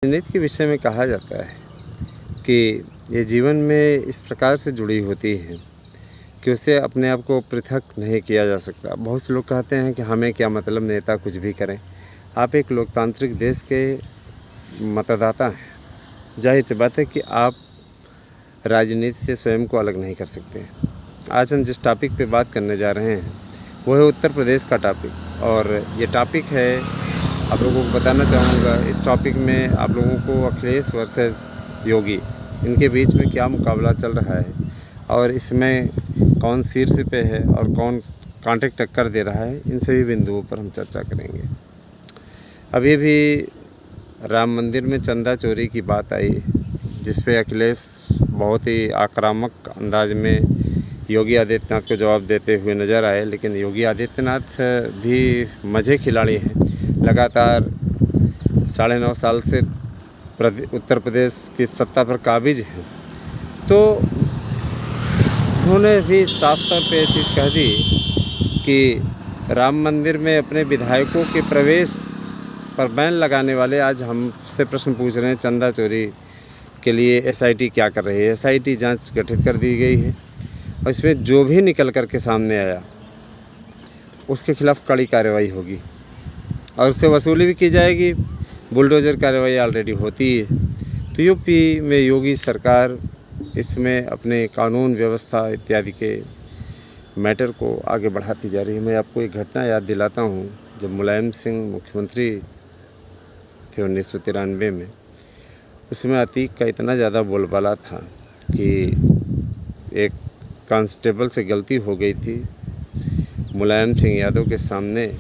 राजनीति के विषय में कहा जाता है कि ये जीवन में इस प्रकार से जुड़ी होती है कि उससे अपने आप को पृथक नहीं किया जा सकता। बहुत से लोग कहते हैं कि हमें क्या मतलब, नेता कुछ भी करें। आप एक लोकतांत्रिक देश के मतदाता हैं। जाहिर सी बात है कि आप राजनीति से स्वयं को अलग नहीं कर सकते। आज हम जिस टॉपिक पे बात करने जा रहे हैं वो है उत्तर प्रदेश का टॉपिक, और ये टॉपिक है, आप लोगों को बताना चाहूँगा, इस टॉपिक में आप लोगों को अखिलेश वर्सेस योगी, इनके बीच में क्या मुकाबला चल रहा है और इसमें कौन शीर्ष पे है और कौन कांटे टक्कर दे रहा है, इन सभी बिंदुओं पर हम चर्चा करेंगे। अभी भी राम मंदिर में चंदा चोरी की बात आई, जिस पे अखिलेश बहुत ही आक्रामक अंदाज में योगी आदित्यनाथ को जवाब देते हुए नज़र आए। लेकिन योगी आदित्यनाथ भी मज़े खिलाड़ी हैं, लगातार 9.5 साल से उत्तर प्रदेश की सत्ता पर काबिज हैं। तो उन्होंने भी साफ तौर पे ये चीज़ कह दी कि राम मंदिर में अपने विधायकों के प्रवेश पर बैन लगाने वाले आज हमसे प्रश्न पूछ रहे हैं चंदा चोरी के लिए एसआईटी क्या कर रही है। एसआईटी जांच गठित कर दी गई है और इसमें जो भी निकल कर के सामने आया उसके खिलाफ़ कड़ी कार्रवाई होगी और उससे वसूली भी की जाएगी। बुलडोज़र कार्रवाई ऑलरेडी होती है। तो यूपी में योगी सरकार इसमें अपने कानून व्यवस्था इत्यादि के मैटर को आगे बढ़ाती जा रही है। मैं आपको एक घटना याद दिलाता हूँ। जब मुलायम सिंह मुख्यमंत्री थे 1993 में, उसमें अतीक का इतना ज़्यादा बोलबाला था कि एक कांस्टेबल से गलती हो गई थी। मुलायम सिंह यादव के सामने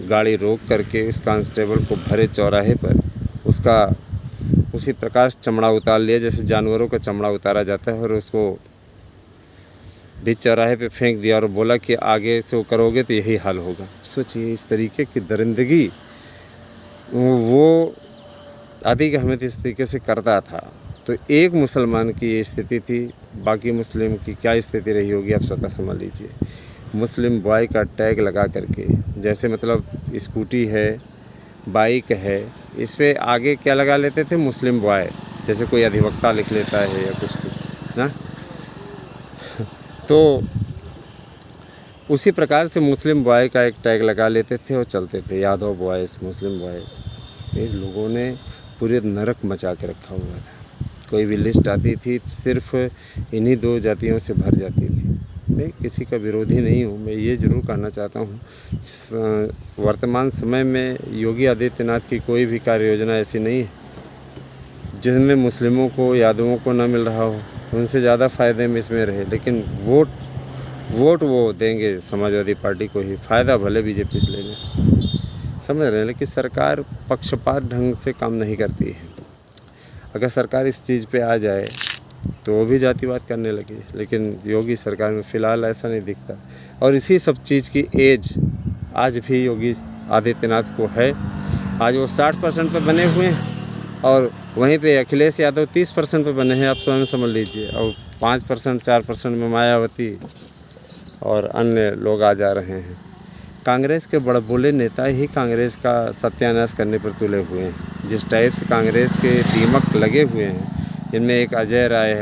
गाड़ी रोक करके उस कांस्टेबल को भरे चौराहे पर उसका उसी प्रकार चमड़ा उतार लिया जैसे जानवरों का चमड़ा उतारा जाता है, और उसको बीच चौराहे पे फेंक दिया और बोला कि आगे से वो करोगे तो यही हाल होगा। सोचिए, इस तरीके की दरिंदगी वो आदि अहमद इस तरीके से करता था। तो एक मुसलमान की ये स्थिति थी, बाकी मुस्लिम की क्या स्थिति रही होगी आप स्वतः समझ लीजिए। मुस्लिम बॉय का टैग लगा करके, जैसे मतलब स्कूटी है, बाइक है, इस पे आगे क्या लगा लेते थे, मुस्लिम बॉय, जैसे कोई अधिवक्ता लिख लेता है या कुछ ना। तो उसी प्रकार से मुस्लिम बॉय का एक टैग लगा लेते थे और चलते थे, यादव बॉयज़, मुस्लिम बॉयज़। इस लोगों ने पूरे नरक मचा के रखा हुआ था। कोई भी लिस्ट आती थी सिर्फ इन्हीं 2 जातियों से भर जाती थी। मैं किसी का विरोधी नहीं हूँ। मैं ये ज़रूर कहना चाहता हूँ, वर्तमान समय में योगी आदित्यनाथ की कोई भी कार्य योजना ऐसी नहीं है जिसमें मुस्लिमों को, यादवों को ना मिल रहा हो। उनसे ज़्यादा फ़ायदे में इसमें रहे, लेकिन वोट वो देंगे समाजवादी पार्टी को ही, फ़ायदा भले बीजेपी से ले लें। समझ रहे हैं, लेकिन सरकार पक्षपात ढंग से काम नहीं करती है। अगर सरकार इस चीज़ पे आ जाए तो वो भी जातिवाद करने लगी, लेकिन योगी सरकार में फ़िलहाल ऐसा नहीं दिखता। और इसी सब चीज़ की एज आज भी योगी आदित्यनाथ को है। आज वो 60% पे बने हुए हैं और वहीं पे अखिलेश यादव 30% पे बने हैं, आप स्वयं समझ लीजिए। और 5% 4% में मायावती और अन्य लोग आ जा रहे हैं। कांग्रेस के बड़बोले नेता ही कांग्रेस का सत्यानाश करने पर तुले हुए हैं। जिस टाइप से कांग्रेस के दीमक लगे हुए हैं, इनमें एक अजय राय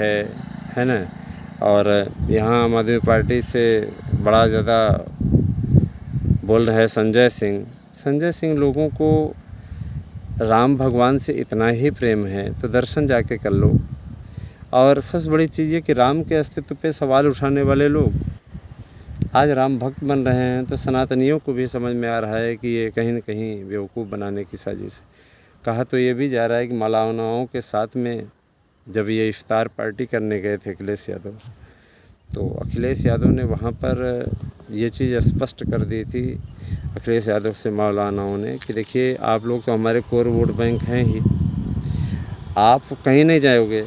है ना, और यहाँ आम आदमी पार्टी से बड़ा ज़्यादा बोल रहे हैं संजय सिंह। लोगों को राम भगवान से इतना ही प्रेम है तो दर्शन जाके कर लो। और सबसे बड़ी चीज़ ये कि राम के अस्तित्व पे सवाल उठाने वाले लोग आज राम भक्त बन रहे हैं। तो सनातनियों को भी समझ में आ रहा है कि ये कहीं न कहीं बेवकूफ़ बनाने की साजिश है। कहा तो ये भी जा रहा है कि मौलानाओं के साथ में जब ये इफ्तार पार्टी करने गए थे अखिलेश यादव, तो अखिलेश यादव ने वहाँ पर ये चीज़ स्पष्ट कर दी थी अखिलेश यादव से मौलानाओं ने कि देखिए, आप लोग तो हमारे कोर वोट बैंक हैं ही, आप कहीं नहीं जाओगे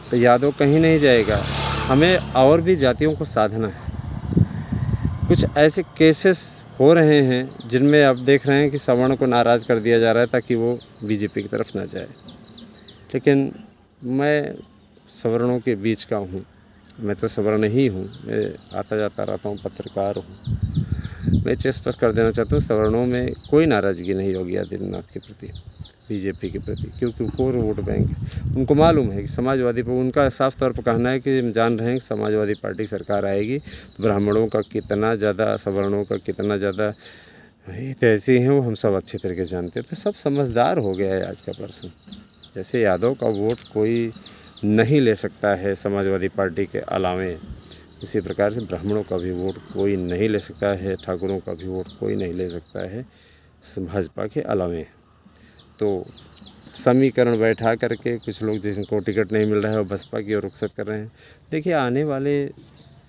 तो यादव कहीं नहीं जाएगा। हमें और भी जातियों को साधना है। कुछ ऐसे केसेस हो रहे हैं जिनमें आप देख रहे हैं कि सवर्ण को नाराज़ कर दिया जा रहा है ताकि वो बीजेपी की तरफ ना जाए। लेकिन मैं सवर्णों के बीच का हूँ, मैं तो सवर्ण ही हूँ, मैं आता जाता रहता हूँ, पत्रकार हूँ। मैं स्पष्ट कर देना चाहता हूँ, सवर्णों में कोई नाराज़गी नहीं होगी आदित्यनाथ के प्रति। बीजेपी के प्रति, क्योंकि कोर वोट बैंक है। उनको मालूम है कि समाजवादी पर उनका साफ तौर पर कहना है कि हम जान रहे हैं कि समाजवादी पार्टी सरकार आएगी तो ब्राह्मणों का कितना ज़्यादा, सवर्णों का कितना ज़्यादा हित ऐसी हैं वो हम सब अच्छी तरीके से जानते हैं। तो सब समझदार हो गया है आज का पर्सन। जैसे यादव का वोट कोई नहीं ले सकता है समाजवादी पार्टी के अलावे, इसी प्रकार से ब्राह्मणों का भी वोट कोई नहीं ले सकता है, ठाकुरों का भी वोट कोई नहीं ले सकता है भाजपा के अलावे। तो समीकरण बैठा करके कुछ लोग जिनको टिकट नहीं मिल रहा है वो बसपा की ओर रुखसत कर रहे हैं। देखिए आने वाले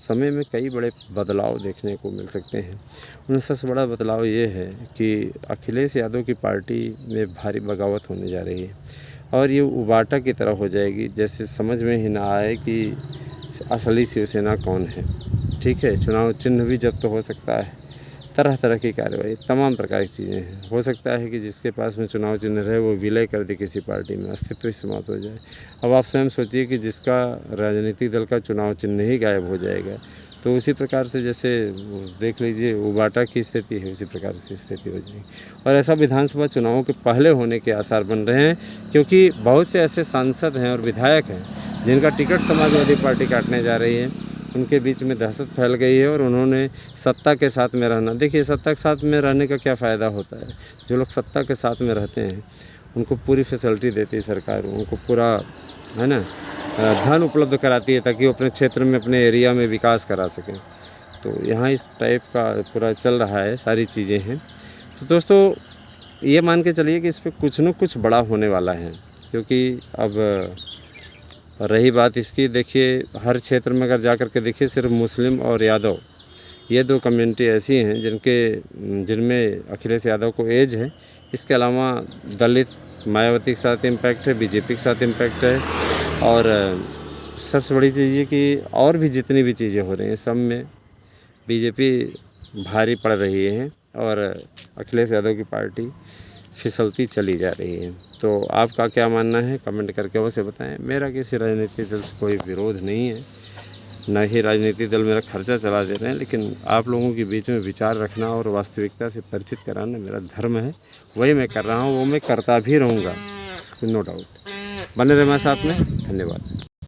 समय में कई बड़े बदलाव देखने को मिल सकते हैं। उनमें सबसे बड़ा बदलाव ये है कि अखिलेश यादव की पार्टी में भारी बगावत होने जा रही है और ये उबाटा की तरह हो जाएगी, जैसे समझ में ही ना आए कि असली शिवसेना कौन है। ठीक है, चुनाव चिन्ह भी जब्त हो सकता है, तरह तरह की कार्रवाई, तमाम प्रकार की चीज़ें हैं। हो सकता है कि जिसके पास में चुनाव चिन्ह रहे वो विलय कर दे किसी पार्टी में, अस्तित्व ही समाप्त हो जाए। अब आप स्वयं सोचिए कि जिसका राजनीतिक दल का चुनाव चिन्ह ही गायब हो जाएगा, तो उसी प्रकार से जैसे देख लीजिए उबाटा की स्थिति है, उसी प्रकार से स्थिति हो जाएगी। और ऐसा विधानसभा चुनावों के पहले होने के आसार बन रहे हैं, क्योंकि बहुत से ऐसे सांसद हैं और विधायक हैं जिनका टिकट समाजवादी पार्टी काटने जा रही है। उनके बीच में दहशत फैल गई है और उन्होंने सत्ता के साथ में रहना, देखिए सत्ता के साथ में रहने का क्या फ़ायदा होता है। जो लोग सत्ता के साथ में रहते हैं उनको पूरी फैसिलिटी देती है सरकार, उनको पूरा है ना धन उपलब्ध कराती है ताकि वो अपने क्षेत्र में, अपने एरिया में विकास करा सकें। तो यहाँ इस टाइप का पूरा चल रहा है, सारी चीज़ें हैं। तो दोस्तों ये मान के चलिए कि इस पर कुछ न कुछ बड़ा होने वाला है, क्योंकि अब रही बात इसकी, देखिए हर क्षेत्र में अगर जा कर के देखिए सिर्फ मुस्लिम और यादव, ये दो कम्युनिटी ऐसी हैं जिनमें अखिलेश यादव को एज है। इसके अलावा दलित, मायावती के साथ इम्पैक्ट है, बीजेपी के साथ इम्पैक्ट है, और सबसे बड़ी चीज़ ये कि और भी जितनी भी चीज़ें हो रही हैं सब में बीजेपी भारी पड़ रही है और अखिलेश यादव की पार्टी फिसलती चली जा रही है। तो आपका क्या मानना है कमेंट करके अवश्य बताएं। मेरा किसी राजनीतिक दल से कोई विरोध नहीं है, न ही राजनीतिक दल मेरा खर्चा चला दे रहे हैं, लेकिन आप लोगों के बीच में विचार रखना और वास्तविकता से परिचित कराना मेरा धर्म है। वही मैं कर रहा हूँ, वो मैं करता भी रहूँगा, नो डाउट। बने रहे हमारे साथ में। धन्यवाद।